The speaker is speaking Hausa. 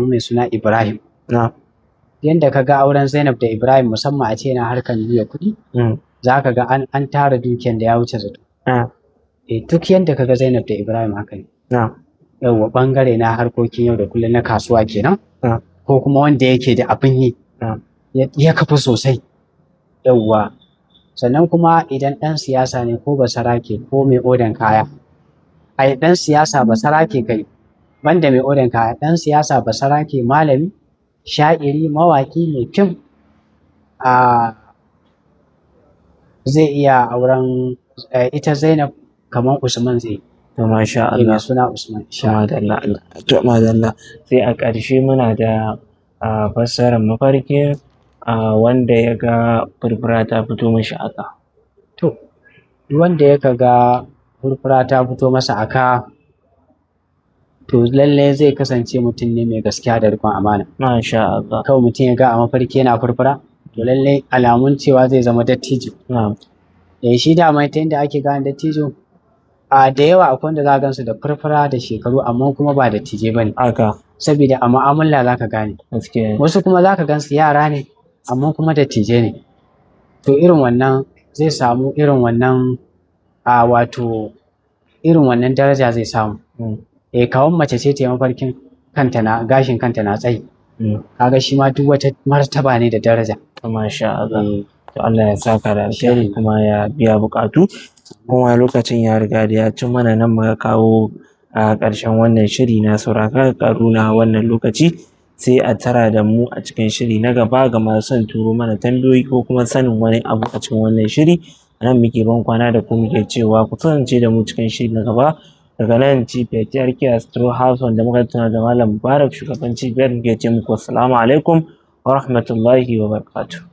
mai suna Ibrahim. na'am, Yanda ka ga auren Zainab da Ibrahim musamman a ce na harkar juya kuɗi, za ka ga an tara dukiyan da ya wuce zato. Duk yanda ka ga Zainab da Ibrahim haka ne. Yawwa ɓangare na harkokin yau da kullum na kasuwa kenan. Ko kuma wanda yake da abin yi. Ya kafa sosai. Yawwa. Sannan kuma idan ɗan siyasa ne ko basarake ko mai odan kaya. Ai ɗan siyasa basarake kai. Banda mai odan kaya, ɗan siyasa basarake malami, sha'iri, mawaƙi mai fim. Zai iya auren ita Zainab kamar Usman zai. To masha Allah. Mai suna Usman. Madalla. Sai a ƙarshe muna da fassarar mafarki wanda ya ga furfura ta fito mashi aka. To, wanda ya ga furfura ta fito masa aka, to lallai zai kasance mutum ne mai gaskiya da riƙon amana. Masha Allah. Kawai mutum ya ga a mafarki yana furfura, to lallai alamun cewa zai zama dattijo. Shi dama ta yadda ake gane dattijo, da yawa akwai wanda za a gansu da furfura da shekaru amma kuma ba dattijai ba ne. Saboda a mu'amala za ka gane. Wasu kuma za ka gansu yara ne amma kuma dattijai ne. To irin wannan zai samu irin wannan wato irin wannan daraja zai samu. Kawun mace ce ta yi mafarkin gashin kanta na tsayi. Kaga shi ma duk wata martaba ne da daraja. Masha Allah. To Allah ya saka da alheri kuma ya biya buƙatu. Kuma lokacin ya riga da ya ci mana nan muka kawo a ƙarshen wannan shiri na sauraka ƙaru na wannan lokaci. Sai a tara da mu a cikin shiri na gaba ga masu son turo mana tambayoyi ko kuma sanin wani abu a cikin wannan shiri. A nan muke ban kwana da ku muke cewa ku kasance da mu cikin shiri na gaba. Daga nan cibiyar TRK Astro House wanda muka tuna da Malam Mubarak shugaban cibiyar muke ce muku assalamu alaikum wa rahmatullahi wa barakatuh.